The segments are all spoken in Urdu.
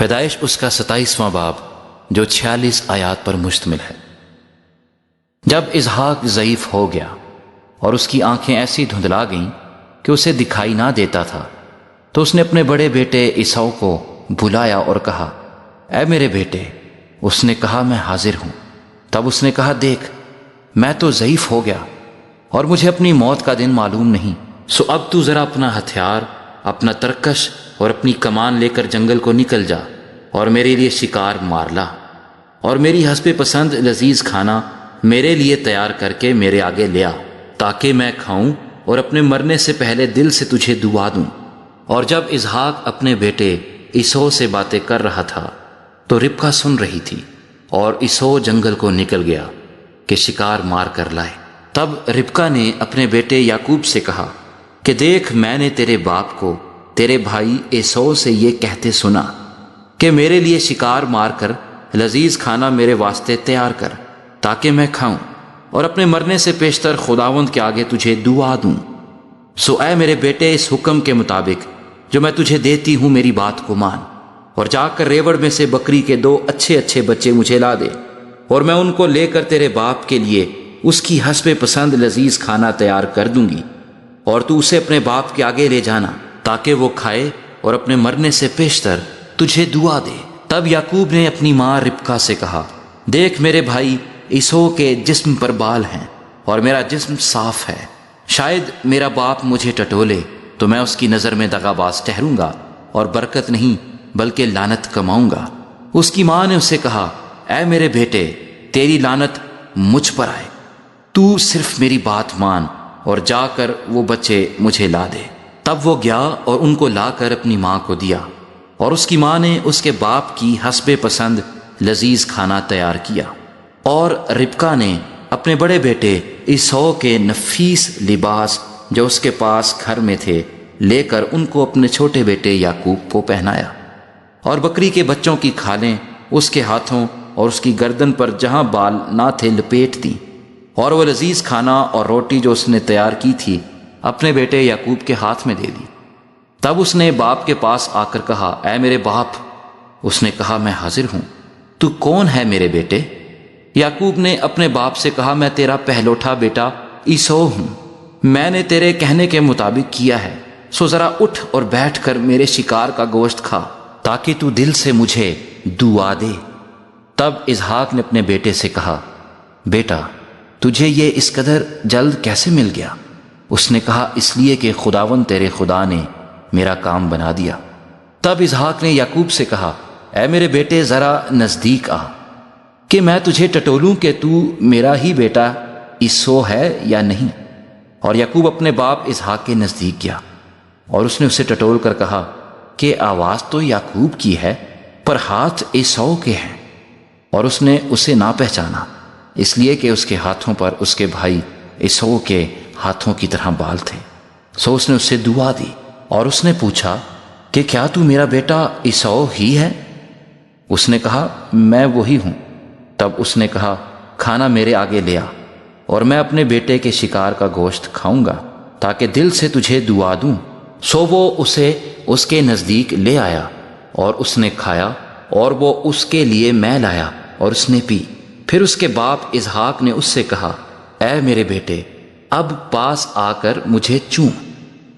پیدائش اس کا 27واں باب جو 46 آیات پر مشتمل ہے۔ جب اسحاق ضعیف ہو گیا اور اس کی آنکھیں ایسی دھندلا گئیں کہ اسے دکھائی نہ دیتا تھا تو اس نے اپنے بڑے بیٹے عیسو کو بلایا اور کہا، اے میرے بیٹے۔ اس نے کہا، میں حاضر ہوں۔ تب اس نے کہا، دیکھ میں تو ضعیف ہو گیا اور مجھے اپنی موت کا دن معلوم نہیں، سو اب تو ذرا اپنا ہتھیار، اپنا ترکش اور اپنی کمان لے کر جنگل کو نکل جا اور میرے لیے شکار مار لا، اور میری حسب پسند لذیذ کھانا میرے لیے تیار کر کے میرے آگے لے آ، تاکہ میں کھاؤں اور اپنے مرنے سے پہلے دل سے تجھے دعا دوں۔ اور جب اسحاق اپنے بیٹے عیسو سے باتیں کر رہا تھا تو ربکا سن رہی تھی، اور عیسو جنگل کو نکل گیا کہ شکار مار کر لائے۔ تب ربکا نے اپنے بیٹے یعقوب سے کہا کہ دیکھ، میں نے تیرے باپ کو تیرے بھائی عیسو سے یہ کہتے سنا کہ میرے لیے شکار مار کر لذیذ کھانا میرے واسطے تیار کر تاکہ میں کھاؤں اور اپنے مرنے سے پیشتر خداوند کے آگے تجھے دعا دوں۔ سو اے میرے بیٹے، اس حکم کے مطابق جو میں تجھے دیتی ہوں میری بات کو مان، اور جا کر ریوڑ میں سے بکری کے 2 اچھے اچھے بچے مجھے لا دے، اور میں ان کو لے کر تیرے باپ کے لیے اس کی حسب پسند لذیذ کھانا تیار کر دوں گی، اور تو اسے اپنے باپ کے آگے لے جانا تاکہ وہ کھائے اور اپنے مرنے سے پیشتر تجھے دعا دے۔ تب یعقوب نے اپنی ماں ربکا سے کہا، دیکھ میرے بھائی عیسو کے جسم پر بال ہیں اور میرا جسم صاف ہے، شاید میرا باپ مجھے ٹٹولے تو میں اس کی نظر میں دغاباز ٹھہروں گا اور برکت نہیں بلکہ لعنت کماؤں گا۔ اس کی ماں نے اسے کہا، اے میرے بیٹے، تیری لعنت مجھ پر آئے، تو صرف میری بات مان اور جا کر وہ بچے مجھے لا دے۔ تب وہ گیا اور ان کو لا کر اپنی ماں کو دیا، اور اس کی ماں نے اس کے باپ کی حسب پسند لذیذ کھانا تیار کیا، اور ربکا نے اپنے بڑے بیٹے عیسو کے نفیس لباس جو اس کے پاس گھر میں تھے لے کر ان کو اپنے چھوٹے بیٹے یعقوب کو پہنایا، اور بکری کے بچوں کی کھالیں اس کے ہاتھوں اور اس کی گردن پر جہاں بال نہ تھے لپیٹ دیں، اور وہ لذیذ کھانا اور روٹی جو اس نے تیار کی تھی اپنے بیٹے یعقوب کے ہاتھ میں دے دی۔ تب اس نے باپ کے پاس آ کر کہا، اے میرے باپ۔ اس نے کہا، میں حاضر ہوں، تو کون ہے میرے بیٹے؟ یعقوب نے اپنے باپ سے کہا، میں تیرا پہلوٹا بیٹا عیسو ہوں، میں نے تیرے کہنے کے مطابق کیا ہے، سو ذرا اٹھ اور بیٹھ کر میرے شکار کا گوشت کھا تاکہ تو دل سے مجھے دعا دے۔ تب اسحاق نے اپنے بیٹے سے کہا، بیٹا تجھے یہ اس قدر جلد کیسے مل گیا؟ اس نے کہا، اس لیے کہ خداوند تیرے خدا نے میرا کام بنا دیا۔ تب اسحاق نے یعقوب سے کہا، اے میرے بیٹے، ذرا نزدیک آ کہ میں تجھے ٹٹولوں کہ تو میرا ہی بیٹا عیسو ہے یا نہیں۔ اور یعقوب اپنے باپ اسحاق کے نزدیک گیا، اور اس نے اسے ٹٹول کر کہا کہ آواز تو یعقوب کی ہے پر ہاتھ عیسو کے ہیں، اور اس نے اسے نہ پہچانا اس لیے کہ اس کے ہاتھوں پر اس کے بھائی عیسو کے ہاتھوں کی طرح بال تھے۔ سو اس نے اسے دعا دی، اور اس نے پوچھا کہ کیا تو میرا بیٹا عیسو ہی ہے؟ اس نے کہا، میں وہی ہوں۔ تب اس نے کہا، کھانا میرے آگے لے آ، اور میں اپنے بیٹے کے شکار کا گوشت کھاؤں گا تاکہ دل سے تجھے دعا دوں۔ سو وہ اسے اس کے نزدیک لے آیا، اور اس نے کھایا، اور وہ اس کے لیے میں لایا اور اس نے پی۔ پھر اس کے باپ اسحاق نے اس سے کہا، اے میرے بیٹے، اب پاس آ کر مجھے چوم۔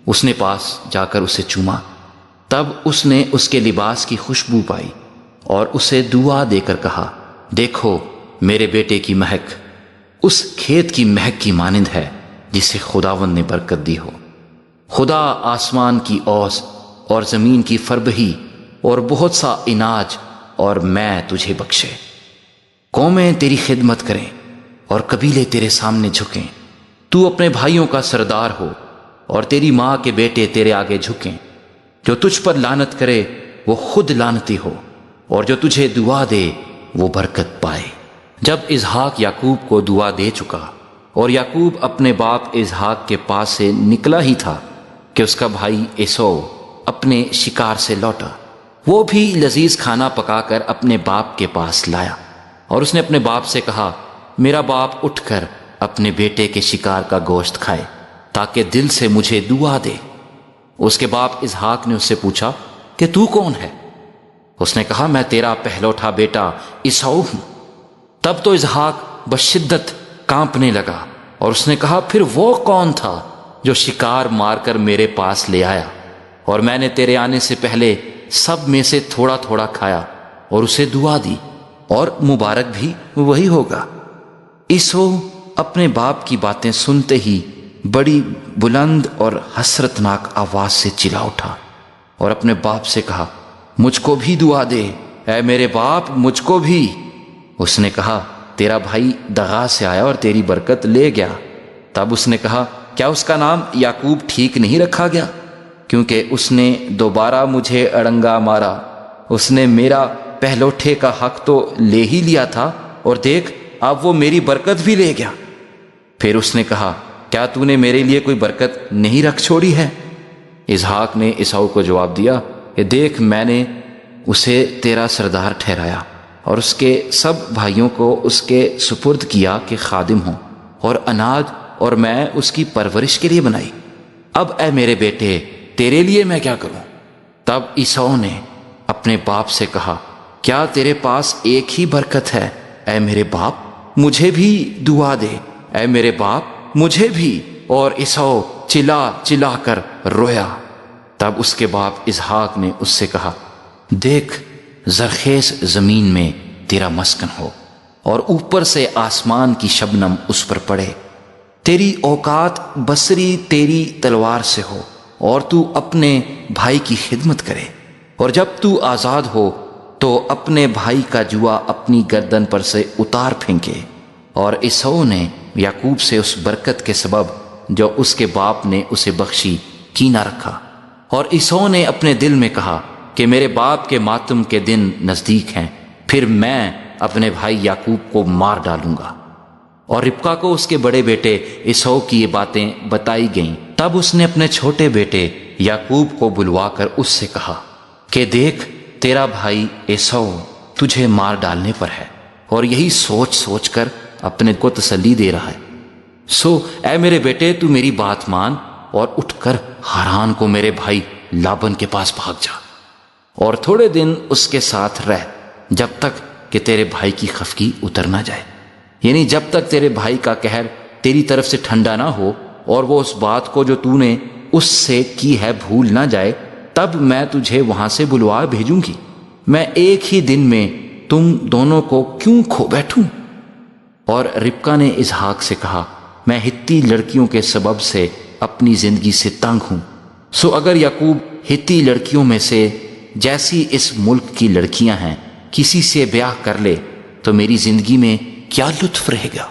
اس نے پاس جا کر اسے چوما۔ تب اس نے اس کے لباس کی خوشبو پائی اور اسے دعا دے کر کہا، دیکھو میرے بیٹے کی مہک اس کھیت کی مہک کی مانند ہے جسے خداوند نے برکت دی ہو۔ خدا آسمان کی اوس اور زمین کی فربہی اور بہت سا اناج اور میں تجھے بخشے۔ قومیں تیری خدمت کریں اور قبیلے تیرے سامنے جھکیں۔ تو اپنے بھائیوں کا سردار ہو اور تیری ماں کے بیٹے تیرے آگے جھکیں۔ جو تجھ پر لعنت کرے وہ خود لعنتی ہو، اور جو تجھے دعا دے وہ برکت پائے۔ جب اسحاق یعقوب کو دعا دے چکا اور یعقوب اپنے باپ اسحاق کے پاس سے نکلا ہی تھا کہ اس کا بھائی عیسو اپنے شکار سے لوٹا۔ وہ بھی لذیذ کھانا پکا کر اپنے باپ کے پاس لایا، اور اس نے اپنے باپ سے کہا، میرا باپ اٹھ کر اپنے بیٹے کے شکار کا گوشت کھائے تاکہ دل سے مجھے دعا دے۔ اس کے باپ اسحاق نے اس سے پوچھا کہ تو کون ہے؟ اس نے کہا میں تیرا پہلوٹا بیٹا عیسو ہوں۔ تب تو اسحاق بشدت کانپنے لگا اور اس نے کہا پھر وہ کون تھا جو شکار مار کر میرے پاس لے آیا، اور میں نے تیرے آنے سے پہلے سب میں سے تھوڑا تھوڑا کھایا اور اسے دعا دی، اور مبارک بھی وہی ہوگا۔ عیسو اپنے باپ کی باتیں سنتے ہی بڑی بلند اور حسرتناک آواز سے چلا اٹھا اور اپنے باپ سے کہا مجھ کو بھی دعا دے، اے میرے باپ مجھ کو بھی۔ اس نے کہا تیرا بھائی دغا سے آیا اور تیری برکت لے گیا۔ تب اس نے کہا کیا اس کا نام یعقوب ٹھیک نہیں رکھا گیا؟ کیونکہ اس نے دوبارہ مجھے اڑنگا مارا، اس نے میرا پہلوٹے کا حق تو لے ہی لیا تھا، اور دیکھ اب وہ میری برکت بھی لے گیا۔ پھر اس نے کہا کیا تو نے میرے لیے کوئی برکت نہیں رکھ چھوڑی ہے؟ اسحاق نے عیسو کو جواب دیا کہ دیکھ میں نے اسے تیرا سردار ٹھہرایا اور اس کے سب بھائیوں کو اس کے سپرد کیا کہ خادم ہوں، اور اناج اور میں اس کی پرورش کے لیے بنائی۔ اب اے میرے بیٹے تیرے لیے میں کیا کروں؟ تب عیسو نے اپنے باپ سے کہا کیا تیرے پاس ایک ہی برکت ہے؟ اے میرے باپ مجھے بھی دعا دے، اے میرے باپ مجھے بھی۔ اور عیسو چلا چلا کر رویا۔ تب اس کے باپ اسحاق نے اس سے کہا دیکھ زرخیز زمین میں تیرا مسکن ہو، اور اوپر سے آسمان کی شبنم اس پر پڑے، تیری اوقات بصری تیری تلوار سے ہو، اور تو اپنے بھائی کی خدمت کرے، اور جب تو آزاد ہو تو اپنے بھائی کا جوا اپنی گردن پر سے اتار پھینکے۔ اور عیسو نے یعقوب سے اس برکت کے سبب جو اس کے باپ نے اسے بخشی کینہ رکھا، اور عیسو نے اپنے دل میں کہا کہ میرے باپ کے ماتم کے دن نزدیک ہیں، پھر میں اپنے بھائی یعقوب کو مار ڈالوں گا۔ اور ربکا کو اس کے بڑے بیٹے عیسو کی یہ باتیں بتائی گئیں۔ تب اس نے اپنے چھوٹے بیٹے یعقوب کو بلوا کر اس سے کہا کہ دیکھ تیرا بھائی عیسو تجھے مار ڈالنے پر ہے، اور یہی سوچ سوچ کر اپنے کو تسلی دے رہا ہے۔ سو اے میرے بیٹے تو میری بات مان اور اٹھ کر ہاران کو میرے بھائی لابن کے پاس بھاگ جا، اور تھوڑے دن اس کے ساتھ رہ جب تک کہ تیرے بھائی کی خفگی اتر نہ جائے، یعنی جب تک تیرے بھائی کا قہر تیری طرف سے ٹھنڈا نہ ہو اور وہ اس بات کو جو تو نے اس سے کی ہے بھول نہ جائے، تب میں تجھے وہاں سے بلوا بھیجوں گی۔ میں ایک ہی دن میں تم دونوں کو کیوں کھو بیٹھوں؟ اور ربکا نے اسحاق سے کہا میں ہتی لڑکیوں کے سبب سے اپنی زندگی سے تنگ ہوں، سو اگر یعقوب ہتی لڑکیوں میں سے جیسی اس ملک کی لڑکیاں ہیں کسی سے بیاہ کر لے تو میری زندگی میں کیا لطف رہے گا؟